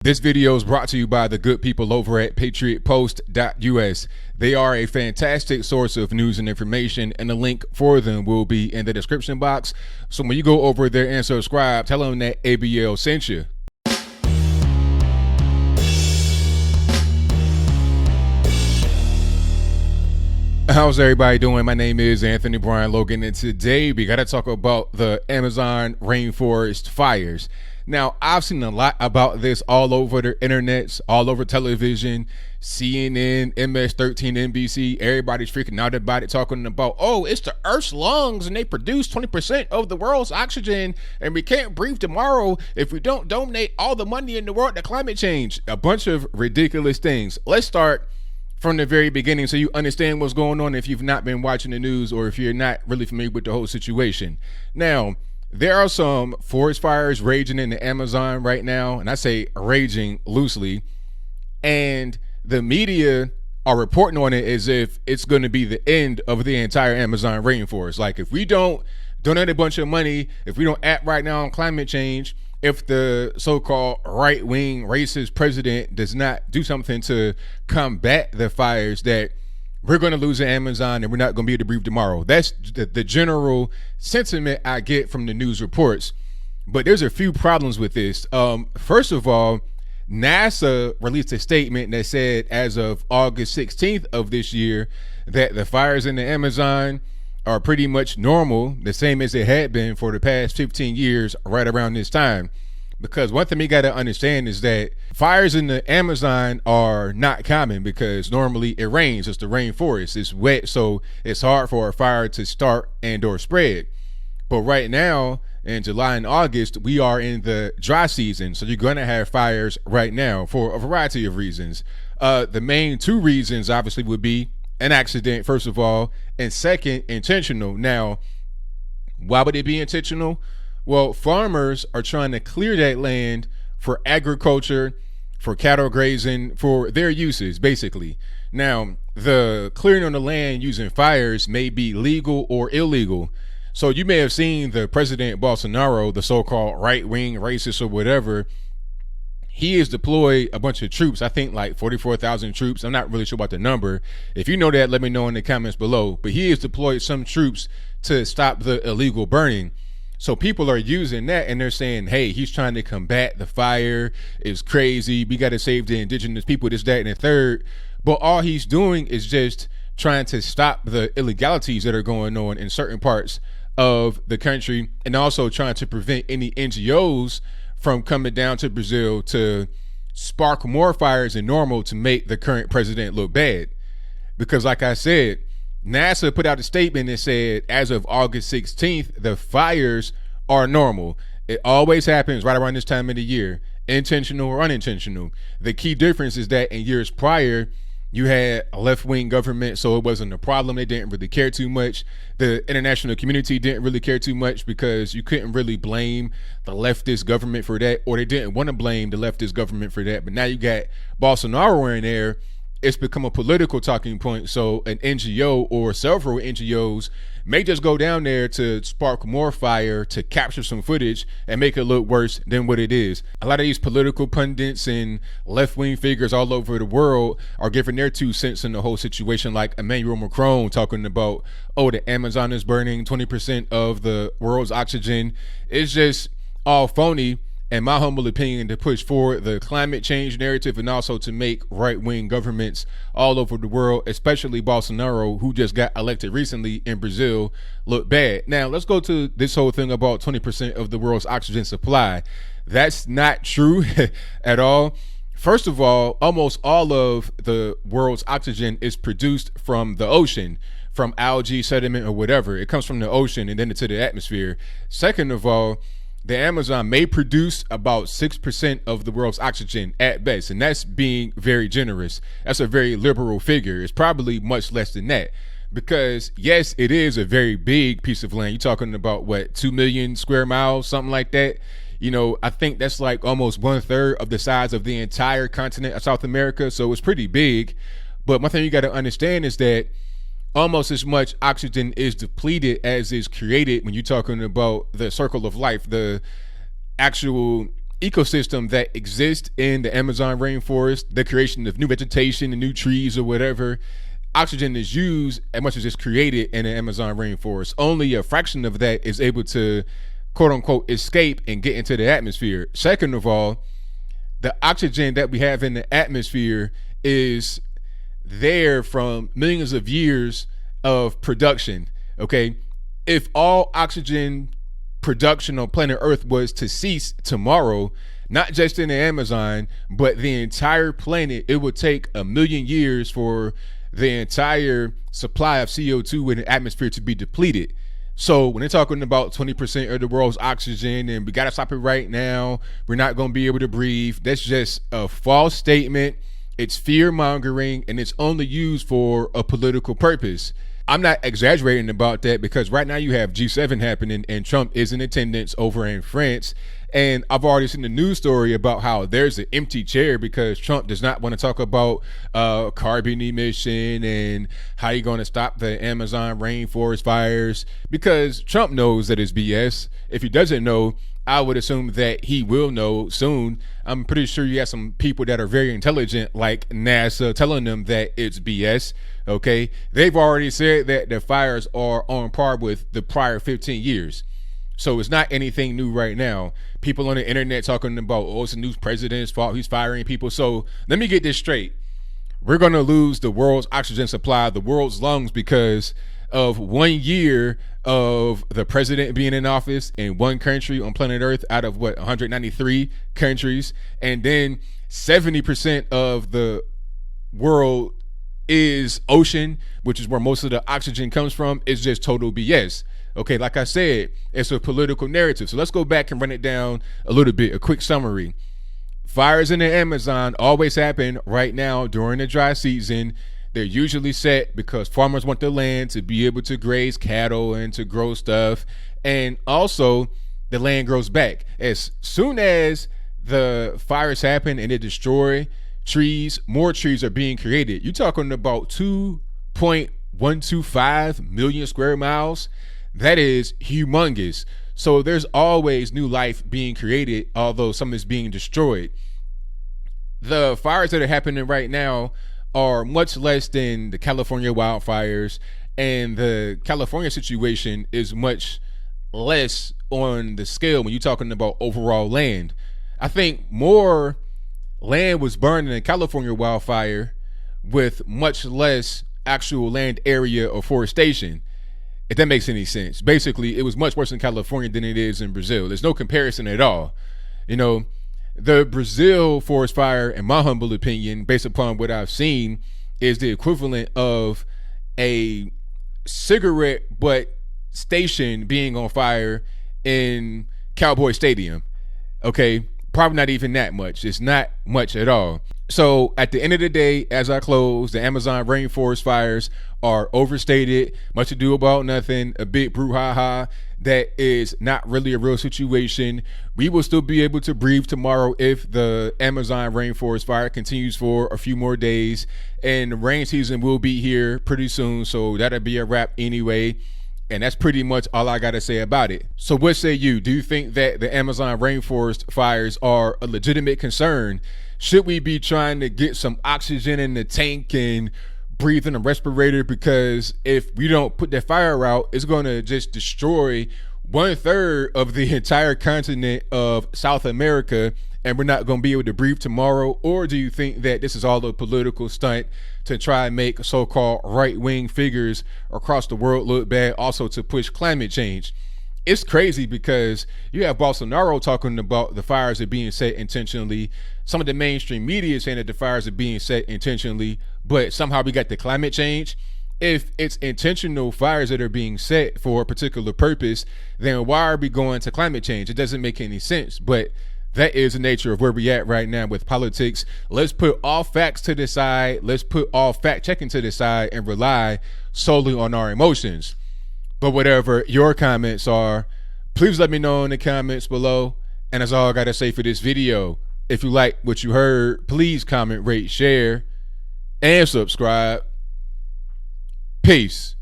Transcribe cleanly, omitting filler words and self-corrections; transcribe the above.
This video is brought to you by the good people over at patriotpost.us. They are a fantastic source of news and information, and the link for them will be in the description box. So when you go over there and subscribe, tell them that ABL sent you. How's everybody doing? My name is Anthony Brian Logan, and today we got to talk about the Amazon rainforest fires. Now, I've seen a lot about this all over the internet, all over television, CNN, MS-13, NBC. Everybody's freaking out about it, talking about, oh, it's the Earth's lungs and they produce 20% of the world's oxygen and we can't breathe tomorrow if we don't donate all the money in the world to climate change. A bunch of ridiculous things. Let's start from the very beginning so you understand what's going on if you've not been watching the news or if you're not really familiar with the whole situation. Now, there are some forest fires raging in the Amazon right now, and I say raging loosely, and the media are reporting on it as if it's going to be the end of the entire Amazon rainforest. Like, if we don't donate a bunch of money, if we don't act right now on climate change, if the so-called right-wing racist president does not do something to combat the fires, that we're going to lose the Amazon and we're not going to be able to breathe tomorrow. That's the general sentiment I get from the news reports. But there's a few problems with this. First of all, NASA released a statement that said as of August 16th of this year that the fires in the Amazon are pretty much normal, the same as it had been for the past 15 years right around this time. Because one thing we got to understand is that fires in the Amazon are not common because normally it rains. It's the rainforest. It's wet, so it's hard for a fire to start and or spread. But right now, in July and August, we are in the dry season. So you're going to have fires right now for a variety of reasons. The main two reasons obviously would be an accident, first of all, and second, intentional. Now, why would it be intentional? Well, farmers are trying to clear that land for agriculture, for cattle grazing, for their uses, basically. Now, the clearing on the land using fires may be legal or illegal. So you may have seen the President Bolsonaro, the so-called right-wing racist or whatever. He has deployed a bunch of troops, I think like 44,000 troops. I'm not really sure about the number. If you know that, let me know in the comments below. But he has deployed some troops to stop the illegal burning. So people are using that and they're saying, hey, he's trying to combat the fire. It's crazy. We got to save the indigenous people, this, that, and the third. But all he's doing is just trying to stop the illegalities that are going on in certain parts of the country, and also trying to prevent any NGOs from coming down to Brazil to spark more fires than normal to make the current president look bad. Because like I said, NASA put out a statement that said as of August 16th, the fires are normal. It always happens right around this time of the year, intentional or unintentional. The key difference is that in years prior, you had a left-wing government, so it wasn't a problem. They didn't really care too much. The international community didn't really care too much because you couldn't really blame the leftist government for that, or they didn't want to blame the leftist government for that. But now you got Bolsonaro in there. It's become a political talking point. So an NGO or several NGOs may just go down there to spark more fire, to capture some footage and make it look worse than what it is. A lot of these political pundits and left-wing figures all over the world are giving their 2 cents in the whole situation, like Emmanuel Macron talking about, oh, the Amazon is burning 20% of the world's oxygen. It's just all phony, in my humble opinion, to push forward the climate change narrative and also to make right-wing governments all over the world, especially Bolsonaro, who just got elected recently in Brazil, look bad. Now, let's go to this whole thing about 20% of the world's oxygen supply. That's not true at all. First of all, almost all of the world's oxygen is produced from the ocean, from algae, sediment, or whatever. It comes from the ocean and then into the atmosphere. Second of all, the Amazon may produce about 6% of the world's oxygen at best, and that's being very generous. That's a very liberal figure. It's probably much less than that because, yes, it is a very big piece of land. You're talking about, what, 2 million square miles, something like that? You know, I think that's like almost 1/3 of the size of the entire continent of South America, so it's pretty big. But one thing you got to understand is that almost as much oxygen is depleted as is created when you're talking about the circle of life, the actual ecosystem that exists in the Amazon rainforest, the creation of new vegetation and new trees or whatever, oxygen is used as much as it's created in the Amazon rainforest. Only a fraction of that is able to, quote unquote, escape and get into the atmosphere. Second of all, the oxygen that we have in the atmosphere is there from millions of years of production. Okay, if all oxygen production on planet Earth was to cease tomorrow, not just in the Amazon, but the entire planet, it would take 1 million years for the entire supply of CO2 in the atmosphere to be depleted. So when they're talking about 20% of the world's oxygen and we got to stop it right now, we're not going to be able to breathe, that's just a false statement. It's fear mongering, and it's only used for a political purpose. I'm not exaggerating about that, because right now you have G7 happening and Trump is in attendance over in France. And I've already seen the news story about how there's an empty chair because Trump does not want to talk about carbon emission and how you're going to stop the Amazon rainforest fires, because Trump knows that it's BS. If he doesn't know, I would assume that he will know soon. I'm pretty sure you have some people that are very intelligent, like NASA, telling them that it's BS. Okay, they've already said that the fires are on par with the prior 15 years. So it's not anything new right now. People on the internet talking about, oh, it's a new president's fault, he's firing people. So let me get this straight. We're going to lose the world's oxygen supply, the world's lungs, because of 1 year of the president being in office in one country on planet Earth out of 193 countries. And then 70% of the world is ocean, which is where most of the oxygen comes from. Is just total BS. Okay, like I said, it's a political narrative. So let's go back and run it down a little bit. A quick summary. Fires in the Amazon always happen right now during the dry season. They're usually set because farmers want the land to be able to graze cattle and to grow stuff. And also, the land grows back. As soon as the fires happen and they destroy trees, more trees are being created. You're talking about 2.125 million square miles. That is humongous. So there's always new life being created, although some is being destroyed. The fires that are happening right now are much less than the California wildfires, and the California situation is much less on the scale when you're talking about overall land. I think more land was burned in the California wildfire with much less actual land area or forestation, if that makes any sense. Basically, it was much worse in California than it is in Brazil. There's no comparison at all. You know, the Brazil forest fire, in my humble opinion, based upon what I've seen, is the equivalent of a cigarette butt station being on fire in Cowboy Stadium. Okay, probably not even that much. It's not much at all. So at the end of the day, as I close, the Amazon rainforest fires are overstated, much ado about nothing, a big brouhaha that is not really a real situation. We will still be able to breathe tomorrow if the Amazon rainforest fire continues for a few more days, and the rain season will be here pretty soon, so that'll be a wrap anyway. And that's pretty much all I got to say about it. So what say you? Do you think that the Amazon rainforest fires are a legitimate concern? Should we be trying to get some oxygen in the tank and breathe in a respirator? Because if we don't put that fire out, it's going to just destroy 1/3 of the entire continent of South America, and we're not going to be able to breathe tomorrow? Or do you think that this is all a political stunt to try and make so-called right-wing figures across the world look bad, also to push climate change? It's crazy because you have Bolsonaro talking about the fires are being set intentionally. Some of the mainstream media saying that the fires are being set intentionally, but somehow we got the climate change. If it's intentional fires that are being set for a particular purpose, then why are we going to climate change? It doesn't make any sense, but that is the nature of where we at right now with politics. Let's put all facts to the side. Let's put all fact checking to the side and rely solely on our emotions. But whatever your comments are, please let me know in the comments below. And that's all I got to say for this video. If you like what you heard, please comment, rate, share, and subscribe. Peace.